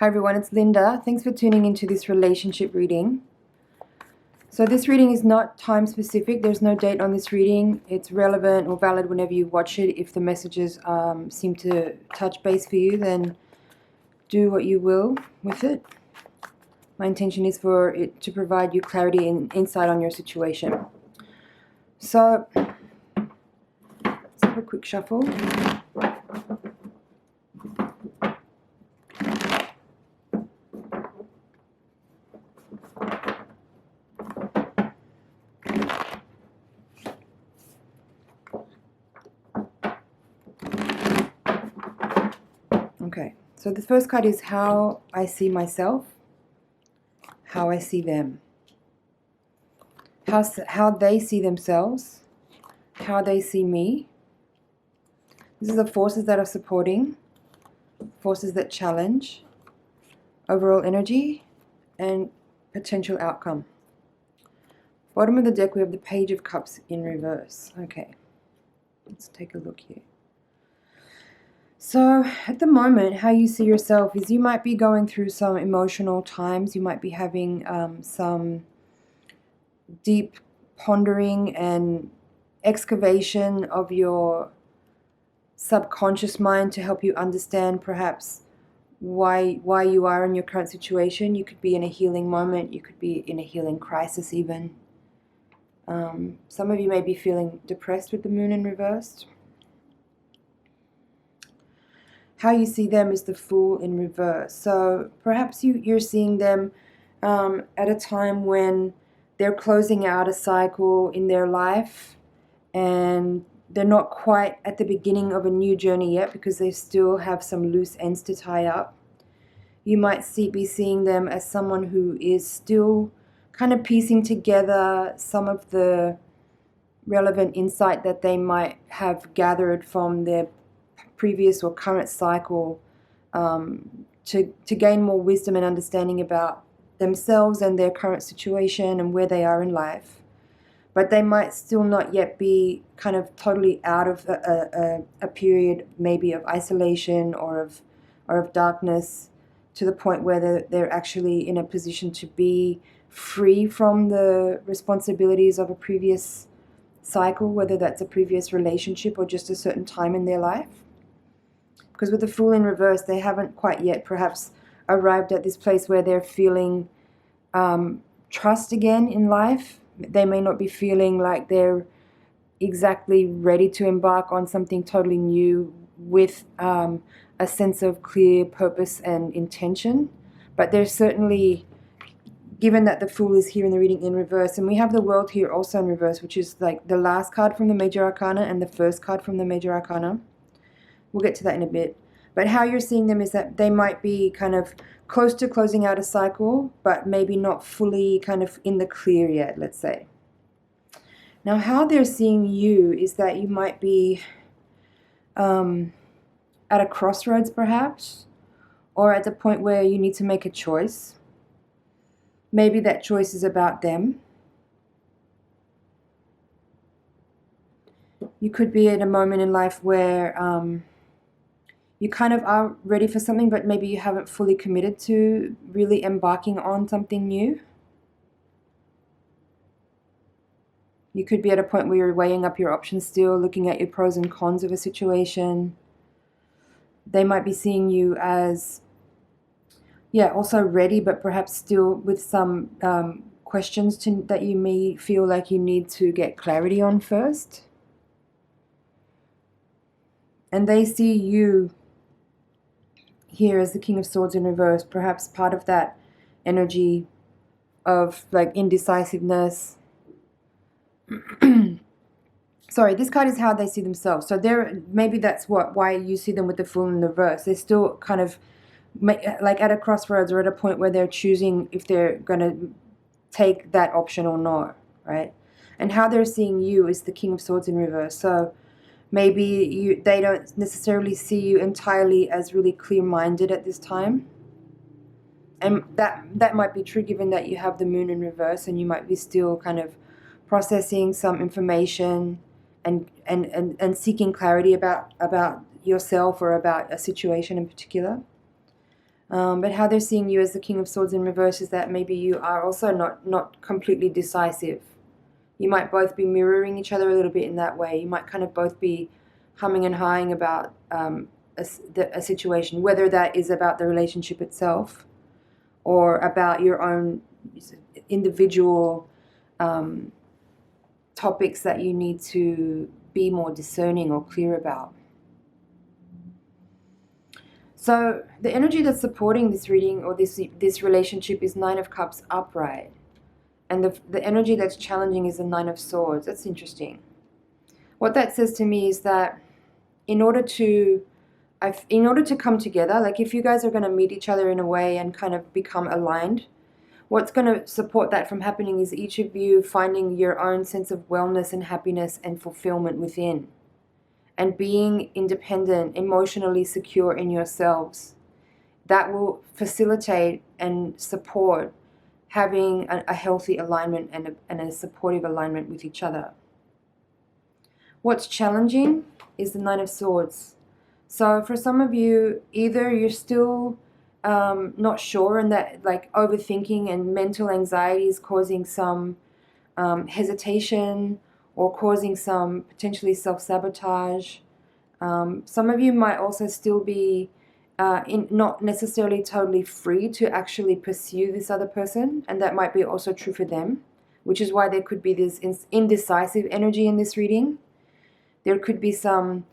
Hi everyone, it's Linda. Thanks for tuning into this relationship reading. So this reading is not time specific. There's no date on this reading. It's relevant or valid whenever you watch it. If the messages seem to touch base for you, then do what you will with it. My intention is for it to provide you clarity and insight on your situation. So let's have a quick shuffle. Okay, so the first card is how I see myself, how I see them, how they see themselves, how they see me. These are the forces that are supporting, forces that challenge, overall energy, and potential outcome. Bottom of the deck, we have the Page of Cups in reverse. Okay, let's take a look here. So at the moment, how you see yourself is you might be going through some emotional times. You might be having some deep pondering and excavation of your subconscious mind to help you understand perhaps why you are in your current situation. You could be in a healing moment. You could be in a healing crisis even. Some of you may be feeling depressed with the moon in reversed. How you see them is the Fool in reverse. So perhaps you're seeing them at a time when they're closing out a cycle in their life and they're not quite at the beginning of a new journey yet because they still have some loose ends to tie up. You might be seeing them as someone who is still kind of piecing together some of the relevant insight that they might have gathered from their previous or current cycle to gain more wisdom and understanding about themselves and their current situation and where they are in life. But they might still not yet be kind of totally out of a period maybe of isolation or of darkness to the point where they're actually in a position to be free from the responsibilities of a previous cycle, whether that's a previous relationship or just a certain time in their life. Because with the Fool in reverse, they haven't quite yet perhaps arrived at this place where they're feeling trust again in life. They may not be feeling like they're exactly ready to embark on something totally new with a sense of clear purpose and intention. But they're certainly, given that the Fool is here in the reading in reverse, and we have the World here also in reverse, which is like the last card from the Major Arcana and the first card from the Major Arcana. We'll get to that in a bit. But how you're seeing them is that they might be kind of close to closing out a cycle, but maybe not fully kind of in the clear yet, let's say. Now, how they're seeing you is that you might be at a crossroads perhaps, or at the point where you need to make a choice. Maybe that choice is about them. You could be at a moment in life where you kind of are ready for something, but maybe you haven't fully committed to really embarking on something new. You could be at a point where you're weighing up your options still, looking at your pros and cons of a situation. They might be seeing you as, also ready, but perhaps still with some questions that you may feel like you need to get clarity on first. And they see you here as the King of Swords in reverse, perhaps part of that energy of like indecisiveness. Sorry, this card is how they see themselves. So maybe that's why you see them with the Fool in reverse. They're still kind of like at a crossroads or at a point where they're choosing if they're going to take that option or not, right? And how they're seeing you is the King of Swords in reverse. So maybe they don't necessarily see you entirely as really clear-minded at this time. And that might be true given that you have the Moon in reverse and you might be still kind of processing some information and seeking clarity about yourself or about a situation in particular. But how they're seeing you as the King of Swords in reverse is that maybe you are also not completely decisive. You might both be mirroring each other a little bit in that way. You might kind of both be humming and hawing about a situation, whether that is about the relationship itself or about your own individual topics that you need to be more discerning or clear about. So the energy that's supporting this reading or this relationship is Nine of Cups upright. And the energy that's challenging is the Nine of Swords. That's interesting. What that says to me is that in order to come together, like if you guys are going to meet each other in a way and kind of become aligned, what's going to support that from happening is each of you finding your own sense of wellness and happiness and fulfillment within, and being independent, emotionally secure in yourselves. That will facilitate and support having a healthy alignment and a supportive alignment with each other. What's challenging is the Nine of Swords. So for some of you, either you're still not sure, and that like overthinking and mental anxiety is causing some hesitation or causing some potentially self-sabotage. Some of you might also still be not necessarily totally free to actually pursue this other person, and that might be also true for them, which is why there could be this indecisive energy in this reading. There could be some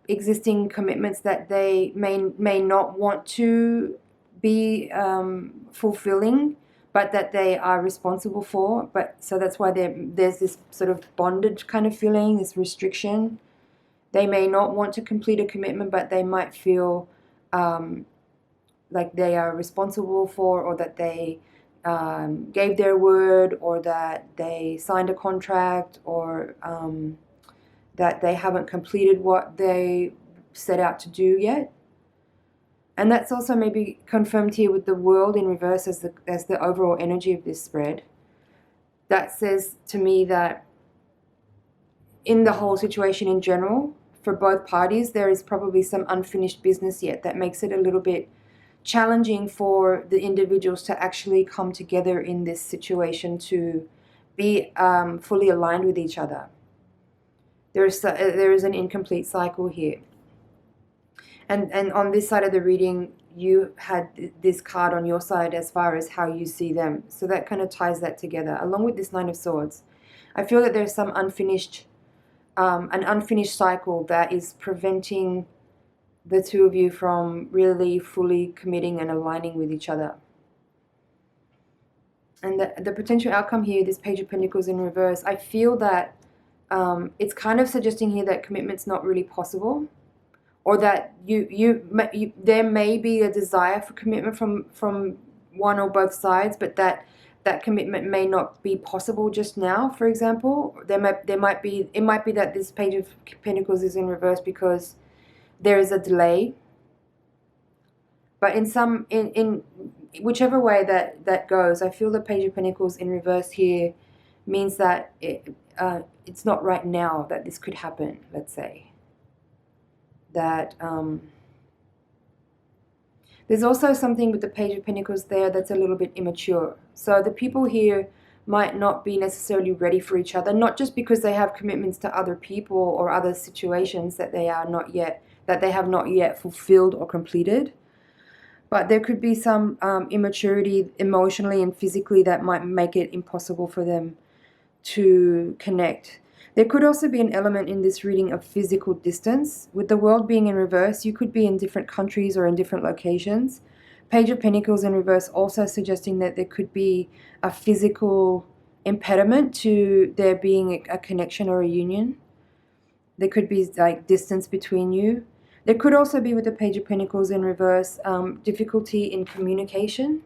existing commitments that they may not want to be fulfilling, but that they are responsible for. But so that's why there's this sort of bondage kind of feeling, this restriction. They may not want to complete a commitment, but they might feel like they are responsible for, or that they gave their word, or that they signed a contract, or that they haven't completed what they set out to do yet. And that's also maybe confirmed here with the World in reverse as the overall energy of this spread. That says to me that in the whole situation in general, for both parties, there is probably some unfinished business yet that makes it a little bit challenging for the individuals to actually come together in this situation to be fully aligned with each other. There is an incomplete cycle here. And on this side of the reading, you had this card on your side as far as how you see them. So that kind of ties that together, along with this Nine of Swords. I feel that there's some an unfinished cycle that is preventing the two of you from really fully committing and aligning with each other. And the potential outcome here, this Page of Pentacles in reverse, I feel that it's kind of suggesting here that commitment's not really possible, or that there may be a desire for commitment from one or both sides, but that commitment may not be possible just now. For example, it might be that this Page of Pentacles is in reverse because there is a delay. But in whichever way that goes, I feel the Page of Pentacles in reverse here means that it's not right now that this could happen, let's say. That there's also something with the Page of Pentacles there that's a little bit immature. So the people here might not be necessarily ready for each other, not just because they have commitments to other people or other situations that they have not yet fulfilled or completed, but there could be some immaturity emotionally and physically that might make it impossible for them to connect. There could also be an element in this reading of physical distance. With the World being in reverse, you could be in different countries or in different locations. Page of Pentacles in reverse also suggesting that there could be a physical impediment to there being a connection or a union. There could be like distance between you. There could also be, with the Page of Pentacles in reverse, difficulty in communication.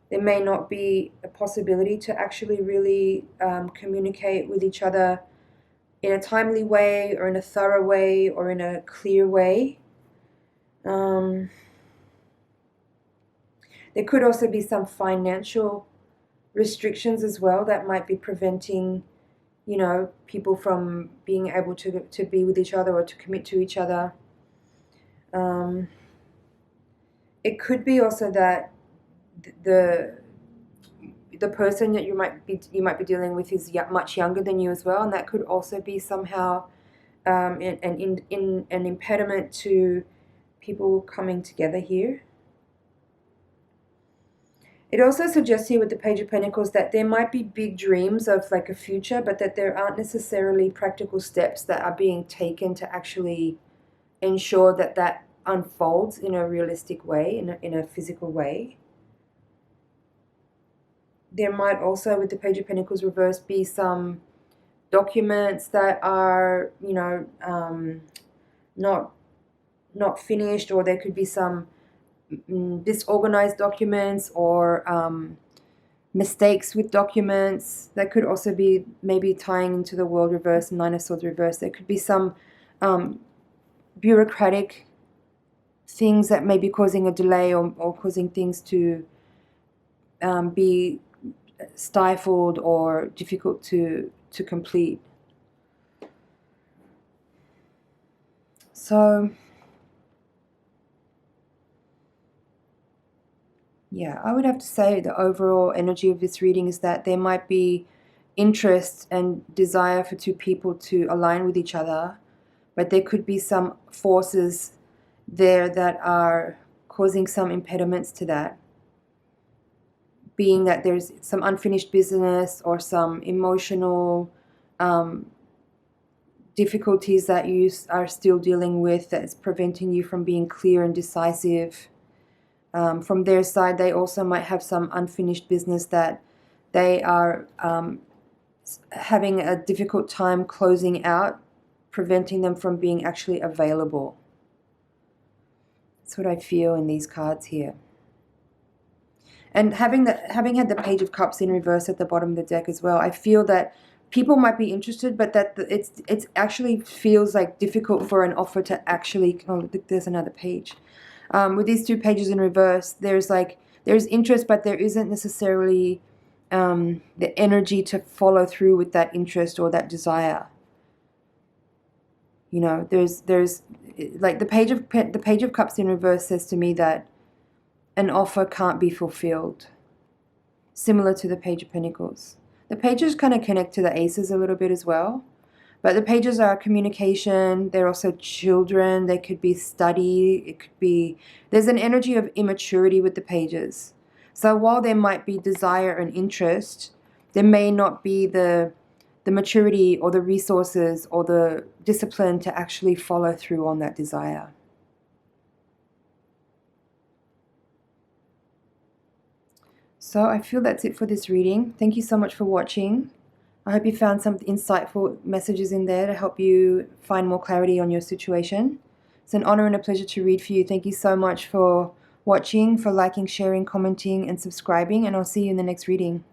There may not be a possibility to actually really communicate with each other in a timely way, or in a thorough way, or in a clear way. There could also be some financial restrictions as well that might be preventing, people from being able to be with each other or to commit to each other. it could be also that the person that you might be dealing with is much younger than you as well, and that could also be somehow an impediment to people coming together here. It also suggests here with the Page of Pentacles that there might be big dreams of like a future, but that there aren't necessarily practical steps that are being taken to actually ensure that that unfolds in a realistic way, in a physical way. There might also, with the Page of Pentacles reversed, be some documents that are, you know, not finished, or there could be some disorganized documents or mistakes with documents. That could also be maybe tying into the World reverse and Nine of Swords reverse. There could be some bureaucratic things that may be causing a delay or causing things to be stifled or difficult to complete. So yeah, I would have to say the overall energy of this reading is that there might be interest and desire for two people to align with each other, but there could be some forces there that are causing some impediments to that, being that there's some unfinished business or some emotional difficulties that you are still dealing with that's preventing you from being clear and decisive. From their side, they also might have some unfinished business that they are having a difficult time closing out, preventing them from being actually available. That's what I feel in these cards here. And having had the Page of Cups in reverse at the bottom of the deck as well, I feel that people might be interested, but that it's actually feels like difficult for an offer to actually. Oh, there's another page. With these two pages in reverse, there's interest, but there isn't necessarily the energy to follow through with that interest or that desire. You know, there's like the Page of Cups in reverse says to me that an offer can't be fulfilled, similar to the Page of Pentacles. The pages kind of connect to the Aces a little bit as well. But the pages are communication, they're also children, they could be study, it could be... There's an energy of immaturity with the pages. So while there might be desire and interest, there may not be the maturity or the resources or the discipline to actually follow through on that desire. So I feel that's it for this reading. Thank you so much for watching. I hope you found some insightful messages in there to help you find more clarity on your situation. It's an honor and a pleasure to read for you. Thank you so much for watching, for liking, sharing, commenting, and subscribing, and I'll see you in the next reading.